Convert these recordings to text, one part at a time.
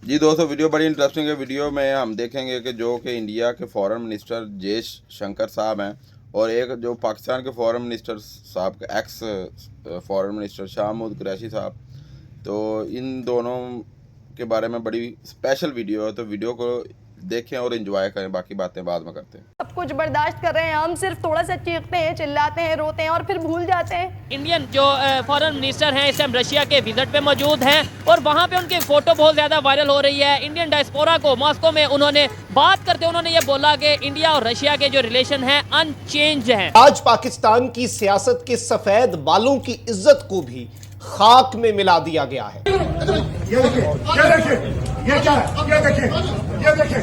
जी दोस्तों, वीडियो बड़ी इंटरेस्टिंग है। वीडियो में हम देखेंगे कि जो कि इंडिया के फॉरेन मिनिस्टर जयश शंकर साहब हैं और एक जो पाकिस्तान के फॉरेन मिनिस्टर साहब ex foreign minister Shah Mahmood Qureshi साहब, तो इन दोनों के बारे में बड़ी स्पेशल वीडियो है। तो वीडियो को देखें और एंजॉय करें, बाकी बातें बाद में करते हैं। सब कुछ बर्दाश्त कर रहे हैं, हम सिर्फ थोड़ा सा चीखते हैं, चिल्लाते हैं, रोते हैं और फिर भूल जाते हैं। इंडियन जो फॉरेन मिनिस्टर हैं इस टाइम रशिया के विजिट पे मौजूद हैं और वहाँ पे उनकी फोटो बहुत ज़्यादा वायरल हो रही है। इंडियन डायस्पोरा को मॉस्को में उन्होंने बात करते उन्होंने ये बोला कि इंडिया और रशिया के जो रिलेशन हैं अनचेंज हैं। आज पाकिस्तान की सियासत के सफेद बालों की इज्जत को भी खाक में मिला दिया गया है। ये क्या है? ये देखिए।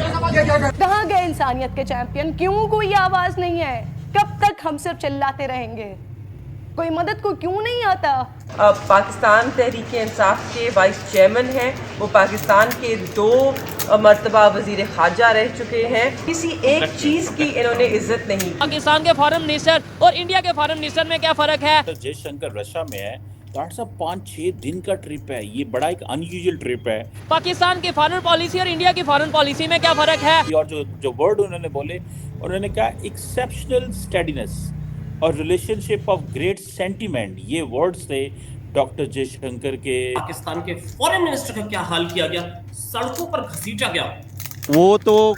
कहाँ गए इंसानियत के चैंपियन? क्यों कोई आवाज नहीं है? कब तक हम सिर्फ चिल्लाते रहेंगे? कोई मदद को क्यों नहीं आता? पाकिस्तान तहरीक इंसाफ के वाइस चेयरमैन हैं, वो पाकिस्तान के 2 मरतबा वजीर खारजा रह चुके हैं। किसी एक चीज़ की इन्होंने इज्जत नहीं। पाकिस्तान के फॉरेन मिनिस्टर और इंडिया के फॉरेन मिनिस्टर में क्या फ़र्क है? जयशंकर रशिया में है, 5-6 दिन का ट्रिप है। ये बड़ा एक अनयूजुअल ट्रिप है। पाकिस्तान की फॉरेन पॉलिसी और इंडिया की फॉरेन पॉलिसी में क्या फ़र्क है? और जो वर्ड उन्होंने बोले, उन्होंने कहा एक्सेप्शनल स्टेडीनेस और रिलेशनशिप ऑफ ग्रेट सेंटीमेंट, ये वर्ड्स थे डॉक्टर जयशंकर के। पाकिस्तान के फॉरेन मिनिस्टर का क्या हाल किया गया, सड़कों पर घसीटा गया। वो तो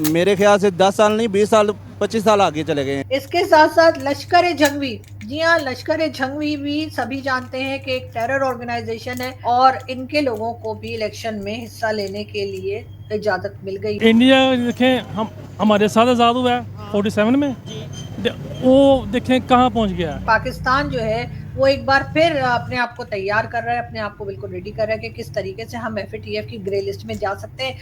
मेरे ख्याल से 10 साल नहीं 20 साल 25 साल आगे चले गए हैं। इसके साथ साथ लश्कर जंगवी, जी हाँ, लश्कर जंगवी भी सभी जानते हैं कि एक टेरर ऑर्गेनाइजेशन है और इनके लोगों को भी इलेक्शन में हिस्सा लेने के लिए इजाजत मिल गई। इंडिया देखें, हम हमारे साथ आज़ाद हुआ है 47 में, वो देखें कहाँ पहुँच गया है। पाकिस्तान जो है वो एक बार फिर अपने आप को तैयार कर रहा है, अपने आप को बिल्कुल रेडी कर रहा है कि किस तरीके से हम FATF की ग्रे लिस्ट में जा सकते हैं।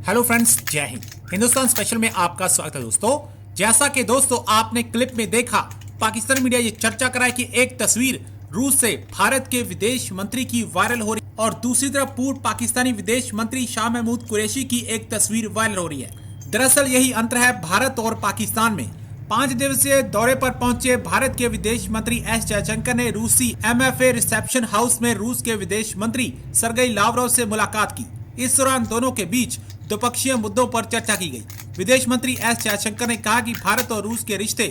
हेलो फ्रेंड्स, जय हिंद। हिंदुस्तान स्पेशल में आपका स्वागत है दोस्तों। जैसा कि दोस्तों आपने क्लिप में देखा, पाकिस्तानी मीडिया ये चर्चा कराए कि एक तस्वीर रूस से भारत के विदेश मंत्री की वायरल हो रही है और दूसरी तरफ पूर्व पाकिस्तानी विदेश मंत्री शाह महमूद कुरैशी की एक तस्वीर वायरल हो रही है। दरअसल यही अंतर है भारत और पाकिस्तान में। 5 दिवसीय दौरे पर पहुंचे भारत के विदेश मंत्री एस जयशंकर ने रूसी MFA रिसेप्शन हाउस में रूस के विदेश मंत्री सरगेई लावरोव से मुलाकात की। इस दौरान दोनों के बीच द्विपक्षीय मुद्दों पर चर्चा की गई। विदेश मंत्री एस जयशंकर ने कहा कि भारत और रूस के रिश्ते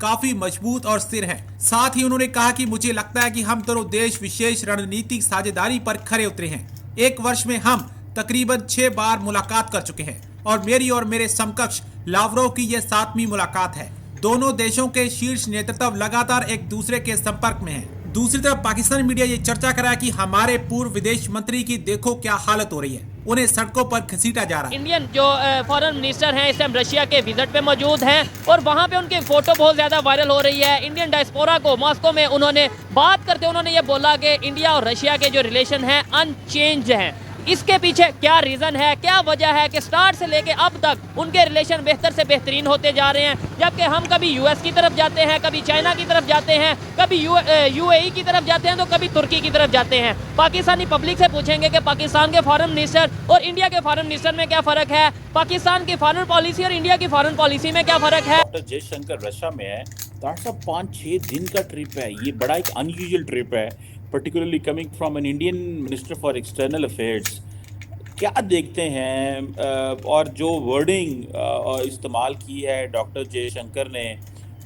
काफी मजबूत और स्थिर हैं। साथ ही उन्होंने कहा कि मुझे लगता है कि हम दोनों देश विशेष रणनीतिक साझेदारी पर खरे उतरे हैं। 1 वर्ष में हम तकरीबन 6 बार मुलाकात कर चुके हैं और मेरी और मेरे समकक्ष लावरोव की यह 7वीं मुलाकात है। दोनों देशों के शीर्ष नेतृत्व लगातार एक दूसरे के संपर्क में है। दूसरी तरफ पाकिस्तानी मीडिया ये चर्चा करा कि हमारे पूर्व विदेश मंत्री की देखो क्या हालत हो रही है, उन्हें सड़कों पर घसीटा जा रहा है। इंडियन जो फॉरेन मिनिस्टर हैं इस टाइम रशिया के विजिट पे मौजूद हैं और वहाँ पे उनकी फोटो बहुत ज़्यादा वायरल हो रही है। इंडियन डायस्पोरा को मॉस्को में उन्होंने बात करते उन्होंने ये बोला कि इंडिया और रशिया के जो रिलेशन हैं अनचेंज हैं। इसके पीछे क्या रीज़न है, क्या वजह है कि स्टार्ट से लेके अब तक उनके रिलेशन बेहतर से बेहतरीन होते जा रहे हैं, जबकि हम कभी US की तरफ जाते हैं, कभी चाइना की तरफ जाते हैं, कभी UAE की तरफ जाते हैं, तो कभी तुर्की की तरफ जाते हैं। पाकिस्तानी पब्लिक से पूछेंगे कि पाकिस्तान के फॉरेन मिनिस्टर और इंडिया के फॉरेन मिनिस्टर में क्या फ़र्क है, पाकिस्तान की फॉरेन पॉलिसी और इंडिया की फॉरेन पॉलिसी में क्या फ़र्क है। डॉक्टर जयशंकर रशिया में है, 5-6 दिन का ट्रिप है। ये बड़ा एक अनयूजुअल ट्रिप है, particularly coming from an Indian minister for external affairs. क्या देखते हैं और जो वर्डिंग इस्तेमाल की है डॉक्टर जयशंकर ने,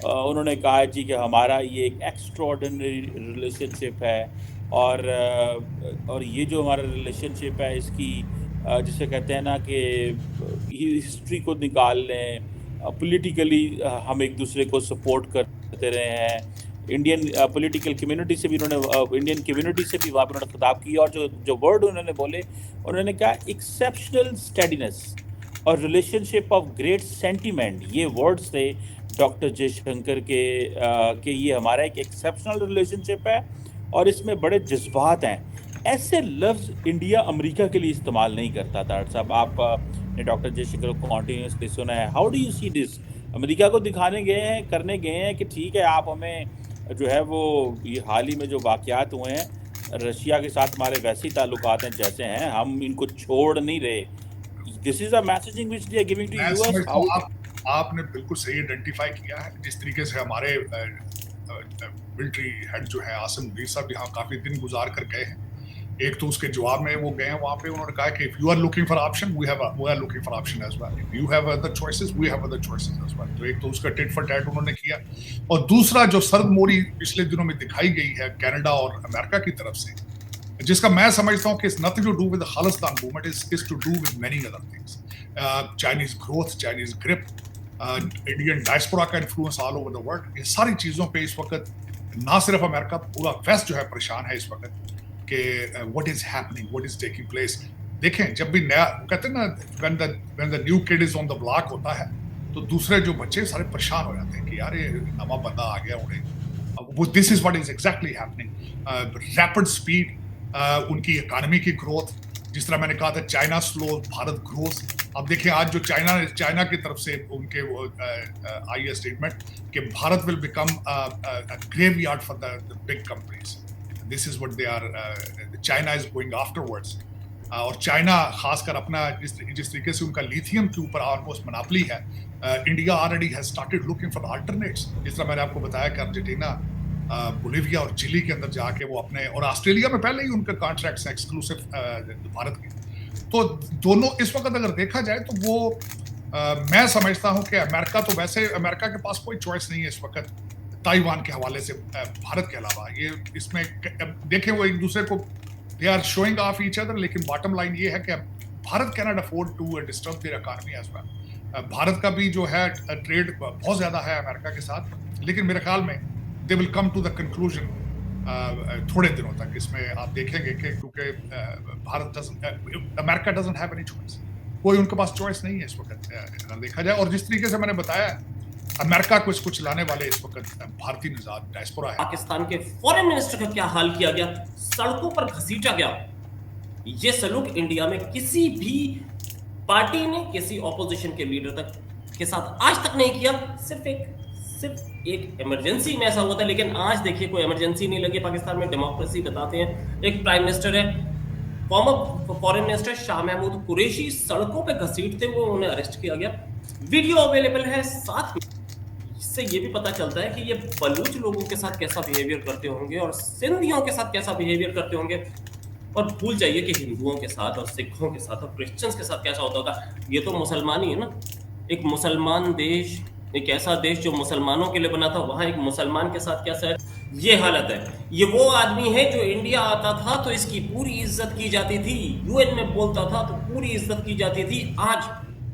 उन्होंने कहा जी कि हमारा ये एक एक्स्ट्राऑर्डिनरी रिलेशनशिप है और ये जो हमारा रिलेशनशिप है इसकी जिसे कहते हैं ना कि हिस्ट्री को निकाल लें, पॉलिटिकली हम एक दूसरे को सपोर्ट करते रहे हैं। इंडियन पॉलिटिकल कम्युनिटी से भी इंडियन कम्युनिटी से भी वहाँ पर उन्होंने खिताब की और जो वर्ड उन्होंने बोले, उन्होंने कहा एक्सेप्शनल स्टेडीनेस और रिलेशनशिप ऑफ ग्रेट सेंटीमेंट, ये वर्ड्स थे डॉक्टर जयशंकर के ये हमारा एक एक्सेप्शनल रिलेशनशिप है और इसमें बड़े जज्बात हैं। ऐसे लफ्ज़ इंडिया अमेरिका के लिए इस्तेमाल नहीं करता था। साहब आपने डॉक्टर जयशंकर को कॉन्टीन्यूसली सुना है। How do you see this? America को दिखाने गए हैं, करने गए हैं कि ठीक है आप हमें जो है वो ये हाल ही में जो वाक़यात हुए हैं रशिया के साथ हमारे वैसे ही ताल्लुकात हैं जैसे हैं, हम इनको छोड़ नहीं रहे। This is a messaging which they are giving to US. आपने बिल्कुल सही आइडेंटिफाई किया है। जिस तरीके से हमारे मिलिट्री हेड जो है आसिम मुनीर साहब यहाँ काफ़ी दिन गुजार कर गए हैं एक तो उसके जवाब में वो गए वहां पे, उन्होंने कहा कि if you are looking for option we are looking for option as well, if you have other choices we have other choices as well. तो एक तो उसका टिट फॉर टैट उन्होंने किया, और दूसरा जो सर्दमोरी पिछले दिनों में दिखाई गई है कनाडा और अमेरिका की तरफ से, जिसका मैं समझता हूं कि it's nothing to do with the Khalistan movement, is to do with many other things, Chinese growth, Chinese grip, Indian diaspora का influence all over the world. ये सारी चीजों पे इस वक्त ना सिर्फ अमेरिका, पूरा वेस्ट जो है परेशान है इस वक्त कि what is happening, what is taking place. देखें, जब भी नया कहते हैं ना, when the new kid is on the block होता है, तो दूसरे जो बच्चे सारे परेशान हो जाते हैं कि यार ये नवा बंदा आ गया उन्हें। वो this is what is exactly happening, rapid speed, उनकी इकोनॉमी की ग्रोथ, जिस तरह मैंने कहा था चाइना स्लो, भारत ग्रोथ। अब देखिए आज जो चाइना की तरफ से उनके वो आई है स्टेटमेंट कि Bharat will become graveyard for the big companies. This is what they are, China is going afterwards. और चाइना खासकर अपना जिस तरीके से उनका लिथियम के ऊपर ऑलमोस्ट मोनोपोली है, India already has started looking for alternates. जिस तरह मैंने आपको बताया कि अर्जेंटीना, बोलिविया और चिली के अंदर जाके वो अपने, और ऑस्ट्रेलिया में पहले ही उनके कॉन्ट्रैक्ट्स हैं एक्सक्लूसिव भारत के। तो दोनों इस वक्त अगर देखा जाए तो वो मैं समझता हूं कि अमेरिका तो वैसे, अमेरिका के पास कोई चॉइस नहीं है इस वक्त ताइवान के हवाले से भारत के अलावा। ये इसमें देखें वो एक दूसरे को they are showing off each other, लेकिन बॉटम लाइन ये है कि Bharat can not afford to disturb their economy as well. Bharat का भी जो है ट्रेड बहुत ज्यादा है अमेरिका के साथ, लेकिन मेरे ख्याल में they will come to the conclusion थोड़े दिनों तक। इसमें आप देखेंगे कि क्योंकि America doesn't have any choice, कोई उनके पास चॉइस नहीं है इस वक्त अगर देखा जाए। और जिस तरीके से मैंने बताया, अमेरिका को इसको चलाने वाले इस वक्त भारतीय निजात डायस्पोरा है। पाकिस्तान के फॉरेन मिनिस्टर का क्या हाल किया गया, सड़कों पर घसीटा गया। ये सलूक इंडिया में किसी भी पार्टी ने किसी ऑपोजिशन के लीडर तक के साथ आज तक नहीं किया। सिर्फ एक इमरजेंसी में ऐसा हुआ था, लेकिन आज देखिए कोई इमरजेंसी नहीं लगी पाकिस्तान में, डेमोक्रेसी बताते हैं। एक प्राइम मिनिस्टर है, former foreign minister Shah Mahmood Qureshi, सड़कों पे घसीटते हुए उन्हें अरेस्ट किया गया। वीडियो अवेलेबल है साथ में। इससे ये भी पता चलता है कि ये बलूच लोगों के साथ कैसा बिहेवियर करते होंगे और सिंधियों के साथ कैसा बिहेवियर करते होंगे। और भूल जाइए कि हिंदुओं के साथ और सिखों के साथ और क्रिश्चियंस के साथ कैसा होता होगा। ये तो मुसलमान ही है ना, एक मुसलमान देश, एक ऐसा देश जो मुसलमानों के लिए बना था, वहां एक मुसलमान के साथ कैसा है, ये हालत है। ये वो आदमी है जो इंडिया आता था तो इसकी पूरी इज्जत की जाती थी, यूएन में बोलता था तो पूरी इज्जत की जाती थी। आज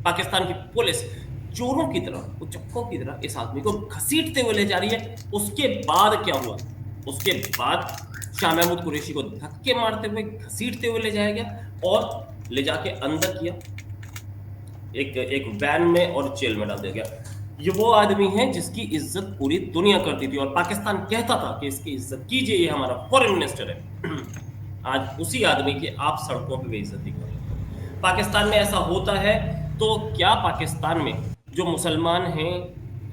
पाकिस्तान की पुलिस चोरों की तरह, उचक्कों की तरह इस आदमी को घसीटते हुए ले जा रही है। उसके बाद क्या हुआ, उसके बाद शाह महमूद कुरैशी को धक्के मारते हुए घसीटते हुए ले जाया गया और ले जाके अंदर किया एक वैन में और जेल में डाल दिया गया। ये वो आदमी है जिसकी इज्जत पूरी दुनिया करती थी और पाकिस्तान कहता था कि इसकी इज्जत कीजिए, ये हमारा फॉरेन मिनिस्टर है। आज उसी आदमी की आप सड़कों पे बेइज्जती कर रहे हैं। पाकिस्तान में ऐसा होता है तो क्या पाकिस्तान में जो मुसलमान हैं,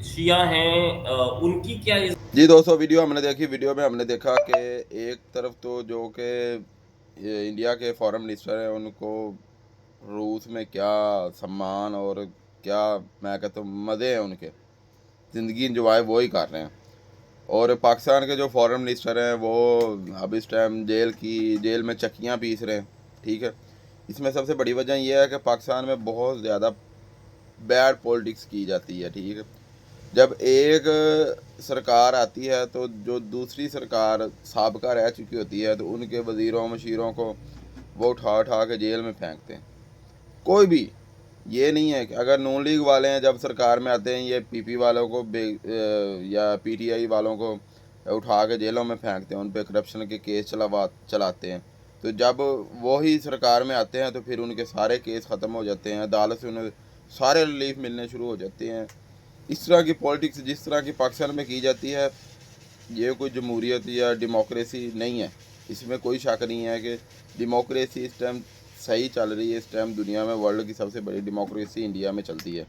शिया हैं, उनकी क्या जी दोस्तों, वीडियो हमने देखी। वीडियो में हमने देखा कि एक तरफ तो जो कि इंडिया के फॉरेन मिनिस्टर हैं, उनको रूस में क्या सम्मान और क्या मैं कहता हूँ मज़े हैं, उनके ज़िंदगी इंजॉय वो ही कर रहे हैं। और पाकिस्तान के जो फॉरेन मिनिस्टर हैं वो अब इस टाइम जेल में चक्कियाँ पीस रहे हैं। ठीक है, इसमें सबसे बड़ी वजह यह है कि पाकिस्तान में बहुत ज़्यादा बैड पॉलिटिक्स की जाती है। ठीक है, जब एक सरकार आती है तो जो दूसरी सरकार साबका रह चुकी होती है तो उनके वज़ीरों मशीरों को वो उठा के जेल में फेंकते हैं। कोई भी ये नहीं है कि अगर नून लीग वाले हैं जब सरकार में आते हैं, ये पीपी वालों को या पीटीआई वालों को उठा के जेलों में फेंकते हैं, उन पे करप्शन के केस चलाते हैं। तो जब वही सरकार में आते हैं तो फिर उनके सारे केस ख़त्म हो जाते हैं, अदालत से उन्हें सारे रिलीफ मिलने शुरू हो जाते हैं। इस तरह की पॉलिटिक्स जिस तरह की पाकिस्तान में की जाती है, ये कोई जमहूरियत या डेमोक्रेसी नहीं है। इसमें कोई शक नहीं है कि डेमोक्रेसी इस टाइम सही चल रही है। इस टाइम दुनिया में वर्ल्ड की सबसे बड़ी डेमोक्रेसी इंडिया में चलती है।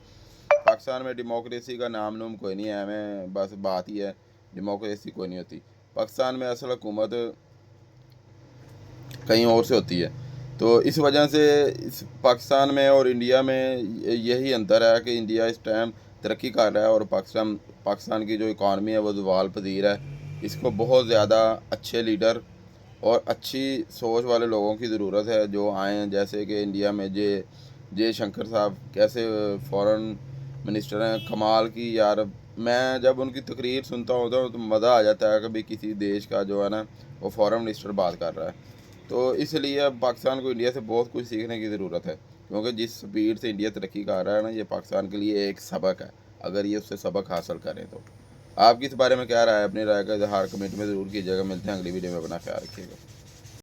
पाकिस्तान में डेमोक्रेसी का नाम नूम कोई नहीं है, हमें बस बात ही है, डेमोक्रेसी कोई नहीं होती। पाकिस्तान में असल हुकूमत कहीं और से होती है। तो इस वजह से इस पाकिस्तान में और इंडिया में यही अंतर है कि इंडिया इस टाइम तरक्की कर रहा है और पाकिस्तान की जो इकॉनमी है वो ज़वाल पजीर है। इसको बहुत ज़्यादा अच्छे लीडर और अच्छी सोच वाले लोगों की ज़रूरत है जो आएँ, जैसे कि इंडिया में जय शंकर साहब कैसे फॉरेन मिनिस्टर हैं, कमाल की यार। मैं जब उनकी तकरीर सुनता हूँ तो मज़ा आ जाता है कि भाई किसी देश का जो है ना वो फॉरेन मिनिस्टर बात कर रहा है। तो इसलिए अब पाकिस्तान को इंडिया से बहुत कुछ सीखने की ज़रूरत है, क्योंकि जिस स्पीड से इंडिया तरक्की कर रहा है ना, ये पाकिस्तान के लिए एक सबक है, अगर ये उससे सबक हासिल करें तो। आपकी इस बारे में क्या राय है? अपनी राय का इजहार कमेंट में ज़रूर कीजिएगा। मिलते हैं अगली वीडियो में, अपना ख्याल रखिएगा।